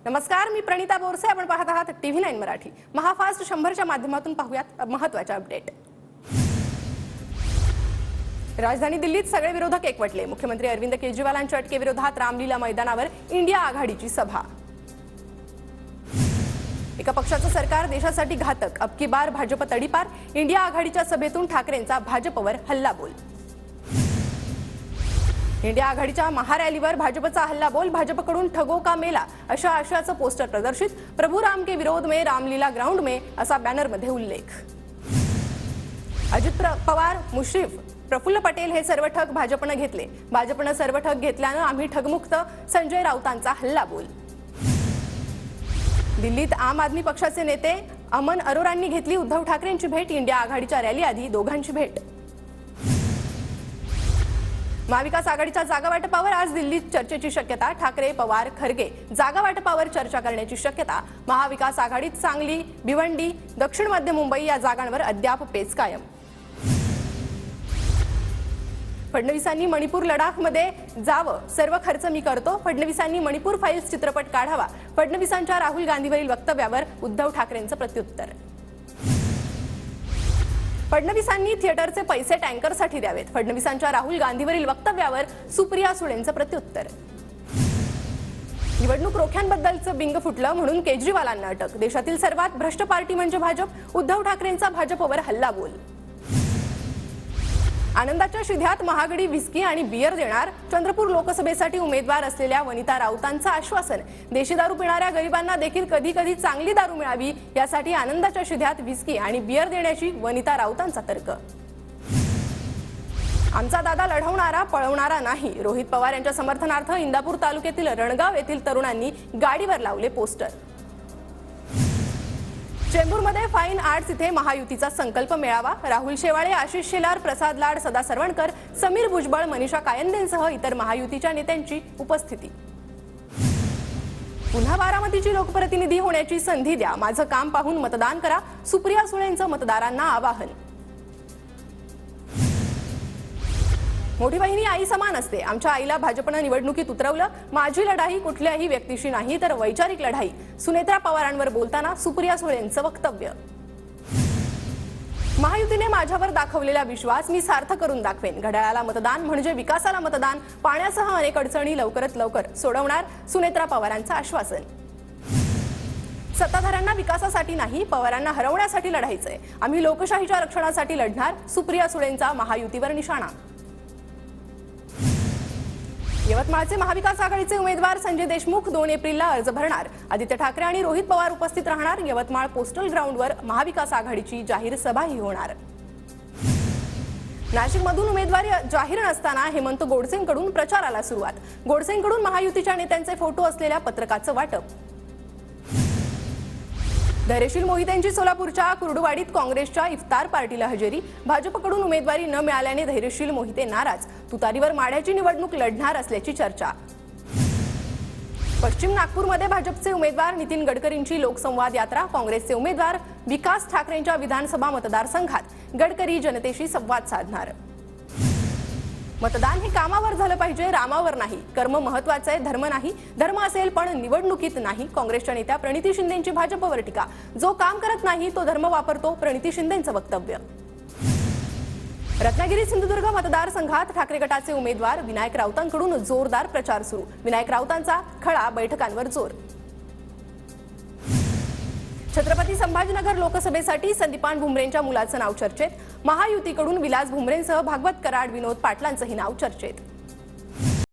नमस्कार, मी प्रणिता बोरसे. आपण पाहत आहात TV9 मराठी. महाफास्ट 100च्या माध्यमातून पाहूयात महत्त्वाचे अपडेट. राजधानी दिल्लीत सगळे विरोधक एकवटले. मुख्यमंत्री अरविंद केजरीवालांच्या अटकेविरोधात रामलीला मैदानावर इंडिया आघाडीची सभा. एका पक्षाचं सरकार देशासाठी घातक, अब की बार भाजप तडीपार. इंडिया आघाडीच्या सभेतून ठाकरेंचा भाजपवर हल्लाबोल. इंडिया आघाडीच्या महारॅलीवर भाजपचा हल्लाबोल. भाजपकडून ठगो का मेला अशा आशयाचं पोस्टर प्रदर्शित. प्रभू राम के विरोध में रामलीला ग्राउंड में असा बॅनरमध्ये उल्लेख. अजित पवार, मुश्रीफ, प्रफुल्ल पटेल हे सर्व ठग भाजपनं घेतले. भाजपनं सर्व ठग घेतल्यानं आम्ही ठगमुक्त. संजय राऊतांचा हल्लाबोल. दिल्लीत आम आदमी पक्षाचे नेते अमन अरोरांनी घेतली उद्धव ठाकरेंची भेट. इंडिया आघाडीच्या रॅली आधी दोघांची भेट. महाविकास आघाडीच्या जागा वाटपावर आज दिल्लीत चर्चेची शक्यता. ठाकरे, पवार, खरगे जागा वाटपावर चर्चा करण्याची शक्यता. महाविकास आघाडीत सांगली, भिवंडी, दक्षिण मध्य मुंबई या जागांवर अद्याप पेच कायम. फडणवीसांनी मणिपूर लडाखमध्ये जावं, सर्व खर्च मी करतो. फडणवीसांनी मणिपूर फाईल्स चित्रपट काढावा. फडणवीसांच्या राहुल गांधीवरील वक्तव्यावर उद्धव ठाकरेंचं प्रत्युत्तर. फडणवीसांनी थिएटरचे पैसे टँकरसाठी द्यावेत. फडणवीसांच्या राहुल गांधीवरील वक्तव्यावर सुप्रिया सुळेंचं प्रत्युत्तर. निवडणूक रोख्यांबद्दलचं बिंग फुटलं म्हणून केजरीवालांना अटक. देशातील सर्वात भ्रष्ट पार्टी म्हणजे भाजप. उद्धव ठाकरेंचा भाजपवर हल्लाबोल. आनंदाच्या शिध्यात महागडी व्हिस्की आणि बियर देणार. चंद्रपूर लोकसभेसाठी उमेदवार असलेल्या वनिता राऊतांचं आश्वासन. देशी दारू पिणाऱ्या गरिबांना देखील कधी कधी चांगली दारू मिळावी यासाठी आनंदाच्या शिध्यात व्हिस्की आणि बियर देण्याची वनिता राऊतांचा तर्क. आमचा दादा लढवणारा, पळवणारा नाही. रोहित पवार यांच्या समर्थनार्थ इंदापूर तालुक्यातील रणगाव येथील तरुणांनी गाडीवर लावले पोस्टर. चेंबूरमध्ये फाईन आर्ट्स इथे महायुतीचा संकल्प मेळावा. राहुल शेवाळे, आशिष शेलार, प्रसाद लाड, सदा सरवणकर, समीर भुजबळ, मनीषा कायंदेंसह इतर महायुतीच्या नेत्यांची उपस्थिती. पुन्हा बारामतीची लोकप्रतिनिधी होण्याची संधी द्या. माझं काम पाहून मतदान करा. सुप्रिया सुळेंचं मतदारांना आवाहन. मोठी बहिणी आई समान असते. आमच्या आईला भाजपनं निवडणुकीत उतरवलं. माझी लढाई कुठल्याही व्यक्तीशी नाही तर वैचारिक लढाई. सुनेत्रा पवारांवर बोलताना सुप्रिया सुळेंचं वक्तव्य. महायुतीने माझ्यावर दाखवलेला विश्वास मी सार्थ करून दाखवेन. घड्याळाला मतदान म्हणजे विकासाला मतदान. पाण्यासह अनेक अडचणी लवकरात लवकर सोडवणार. सुनेत्रा पवारांचं आश्वासन. सत्ताधाऱ्यांना विकासासाठी नाही, पवारांना हरवण्यासाठी लढायचंय. आम्ही लोकशाहीच्या रक्षणासाठी लढणार. सुप्रिया सुळेंचा महायुतीवर निशाणा. यवतमाळचे महाविकास आघाडीचे उमेदवार संजय देशमुख 2 एप्रिलला अर्ज भरणार. आदित्य ठाकरे आणि रोहित पवार उपस्थित राहणार. यवतमाळ पोस्टल ग्राउंडवर महाविकास आघाडीची जाहीर सभाही होणार. नाशिकमधून उमेदवारी जाहीर नसताना हेमंत गोडसेंकडून प्रचाराला सुरुवात. गोडसेंकडून महायुतीच्या नेत्यांचे फोटो असलेल्या पत्रकाचं वाटप. धैर्यशील मोहितेंची सोलापूरच्या कुर्डुवाडीत काँग्रेसच्या इफ्तार पार्टीला हजेरी. भाजपकडून उमेदवारी न मिळाल्याने धैर्यशील मोहिते नाराज. तुतारीवर माढ्याची निवडणूक लढणार असल्याची चर्चा. पश्चिम नागपूरमध्ये भाजपचे उमेदवार नितीन गडकरींची लोकसंवाद यात्रा. काँग्रेसचे उमेदवार विकास ठाकरेंच्या विधानसभा मतदारसंघात गडकरी जनतेशी संवाद साधणार. मतदान हे कामावर झालं पाहिजे, रामावर नाही. कर्म महत्वाचं आहे, धर्म नाही. धर्म असेल पण निवडणुकीत नाही. काँग्रेसच्या नेत्या प्रणिती शिंदेंची भाजपवर टीका. जो काम करत नाही तो धर्म वापरतो. प्रणिती शिंदेंचं वक्तव्य. रत्नागिरी सिंधुदुर्ग मतदारसंघात ठाकरे गटाचे उमेदवार विनायक राऊतांकडून जोरदार प्रचार सुरू. विनायक राऊतांचा खळा बैठकांवर जोर. छत्रपती संभाजीनगर लोकसभेसाठी संदीपान भुमरेंच्या मुलाचं नाव चर्चेत. महायुतीकडून विलास भुमरेंसह भागवत कराड, विनोद पाटलांचंही नाव चर्चेत.